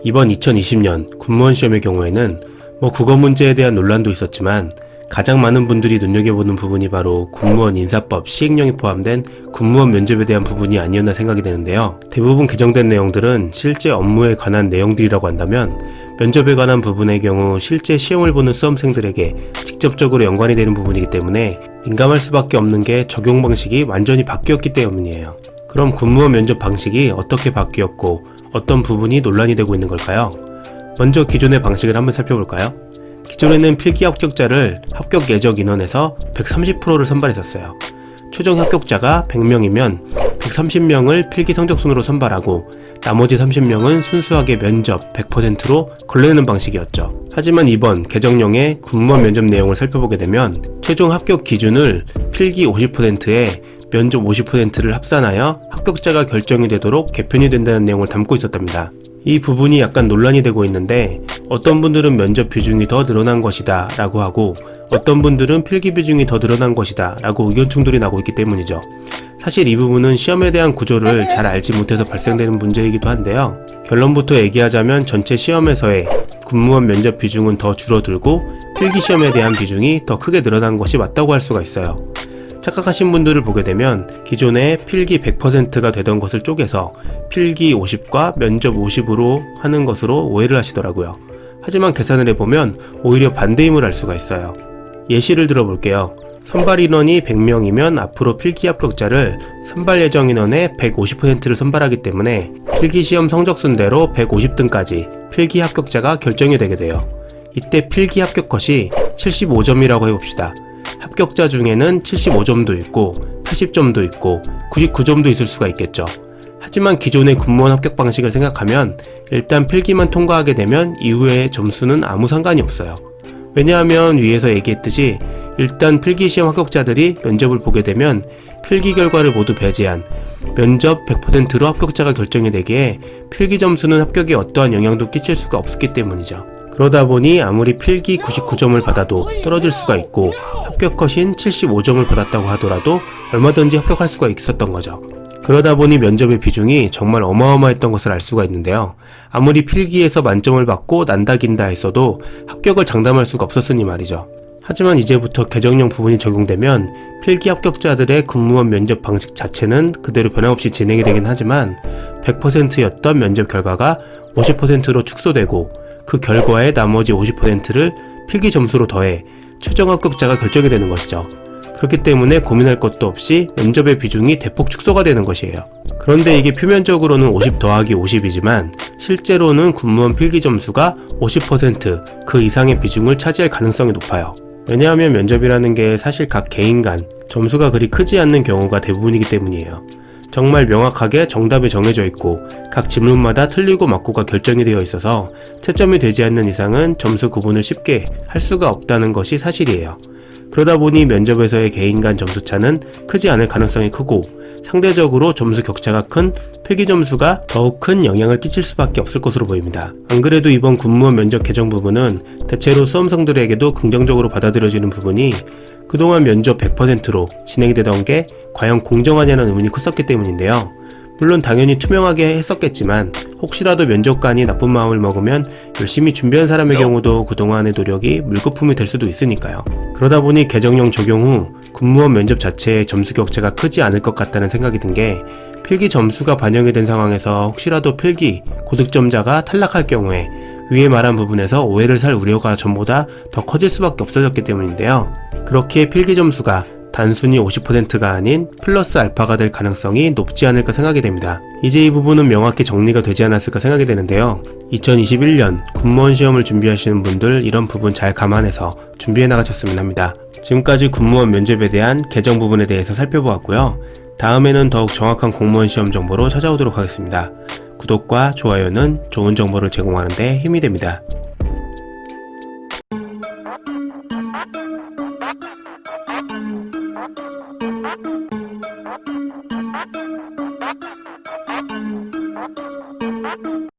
이번 2020년 군무원 시험의 경우에는 국어 문제에 대한 논란도 있었지만 가장 많은 분들이 눈여겨보는 부분이 바로 군무원 인사법 시행령이 포함된 군무원 면접에 대한 부분이 아니었나 생각이 되는데요. 대부분 개정된 내용들은 실제 업무에 관한 내용들이라고 한다면 면접에 관한 부분의 경우 실제 시험을 보는 수험생들에게 직접적으로 연관이 되는 부분이기 때문에 민감할 수밖에 없는 게 적용 방식이 완전히 바뀌었기 때문이에요. 그럼 군무원 면접 방식이 어떻게 바뀌었고 어떤 부분이 논란이 되고 있는 걸까요? 먼저 기존의 방식을 한번 살펴볼까요? 기존에는 필기 합격자를 합격 예적 인원에서 130%를 선발했었어요. 최종 합격자가 100명이면 130명을 필기 성적순으로 선발하고 나머지 30명은 순수하게 면접 100%로 걸러내는 방식이었죠. 하지만 이번 개정령의 군무원 면접 내용을 살펴보게 되면 최종 합격 기준을 필기 50%에 면접 50%를 합산하여 합격자가 결정이 되도록 개편이 된다는 내용을 담고 있었답니다. 이 부분이 약간 논란이 되고 있는데 어떤 분들은 면접 비중이 더 늘어난 것이다 라고 하고 어떤 분들은 필기 비중이 더 늘어난 것이다 라고 의견 충돌이 나고 있기 때문이죠. 사실 이 부분은 시험에 대한 구조를 잘 알지 못해서 발생되는 문제이기도 한데요. 결론부터 얘기하자면 전체 시험에서의 군무원 면접 비중은 더 줄어들고 필기 시험에 대한 비중이 더 크게 늘어난 것이 맞다고 할 수가 있어요. 착각하신 분들을 보게 되면 기존에 필기 100%가 되던 것을 쪼개서 필기 50과 면접 50으로 하는 것으로 오해를 하시더라고요. 하지만 계산을 해보면 오히려 반대임을 알 수가 있어요. 예시를 들어볼게요. 선발 인원이 100명이면 앞으로 필기 합격자를 선발 예정 인원의 150%를 선발하기 때문에 필기시험 성적순대로 150등까지 필기 합격자가 결정이 되게 돼요. 이때 필기 합격 컷이 75점이라고 해봅시다. 합격자 중에는 75점도 있고 80점도 있고 99점도 있을 수가 있겠죠. 하지만 기존의 군무원 합격 방식을 생각하면 일단 필기만 통과하게 되면 이후의 점수는 아무 상관이 없어요. 왜냐하면 위에서 얘기했듯이 일단 필기시험 합격자들이 면접을 보게 되면 필기 결과를 모두 배제한 면접 100%로 합격자가 결정이 되기에 필기 점수는 합격에 어떠한 영향도 끼칠 수가 없었기 때문이죠. 그러다 보니 아무리 필기 99점을 받아도 떨어질 수가 있고 합격 컷인 75점을 받았다고 하더라도 얼마든지 합격할 수가 있었던 거죠. 그러다 보니 면접의 비중이 정말 어마어마했던 것을 알 수가 있는데요. 아무리 필기에서 만점을 받고 난다긴다 했어도 합격을 장담할 수가 없었으니 말이죠. 하지만 이제부터 개정령 부분이 적용되면 필기 합격자들의 군무원 면접 방식 자체는 그대로 변함없이 진행이 되긴 하지만 100%였던 면접 결과가 50%로 축소되고 그 결과에 나머지 50%를 필기 점수로 더해 최종 합격자가 결정이 되는 것이죠. 그렇기 때문에 고민할 것도 없이 면접의 비중이 대폭 축소가 되는 것이에요. 그런데 이게 표면적으로는 50 더하기 50이지만 실제로는 군무원 필기 점수가 50% 그 이상의 비중을 차지할 가능성이 높아요. 왜냐하면 면접이라는 게 사실 각 개인 간 점수가 그리 크지 않는 경우가 대부분이기 때문이에요. 정말 명확하게 정답이 정해져 있고 각 질문마다 틀리고 맞고가 결정이 되어 있어서 채점이 되지 않는 이상은 점수 구분을 쉽게 할 수가 없다는 것이 사실이에요. 그러다 보니 면접에서의 개인 간 점수 차는 크지 않을 가능성이 크고 상대적으로 점수 격차가 큰 필기 점수가 더욱 큰 영향을 끼칠 수밖에 없을 것으로 보입니다. 안 그래도 이번 군무원 면접 개정 부분은 대체로 수험생들에게도 긍정적으로 받아들여지는 부분이 그동안 면접 100%로 진행이 되던 게 과연 공정하냐는 의문이 컸었기 때문인데요. 물론 당연히 투명하게 했었겠지만 혹시라도 면접관이 나쁜 마음을 먹으면 열심히 준비한 사람의 경우도 그동안의 노력이 물거품이 될 수도 있으니까요. 그러다 보니 개정령 적용 후 군무원 면접 자체의 점수 격차가 크지 않을 것 같다는 생각이 든 게 필기 점수가 반영이 된 상황에서 혹시라도 필기 고득점자가 탈락할 경우에 위에 말한 부분에서 오해를 살 우려가 전보다 더 커질 수밖에 없어졌기 때문인데요. 그렇기에 필기 점수가 단순히 50%가 아닌 플러스 알파가 될 가능성이 높지 않을까 생각이 됩니다. 이제 이 부분은 명확히 정리가 되지 않았을까 생각이 되는데요. 2021년 군무원 시험을 준비하시는 분들 이런 부분 잘 감안해서 준비해 나가셨으면 합니다. 지금까지 군무원 면접에 대한 개정 부분에 대해서 살펴보았고요. 다음에는 더욱 정확한 공무원 시험 정보로 찾아오도록 하겠습니다. 구독과 좋아요는 좋은 정보를 제공하는 데 힘이 됩니다.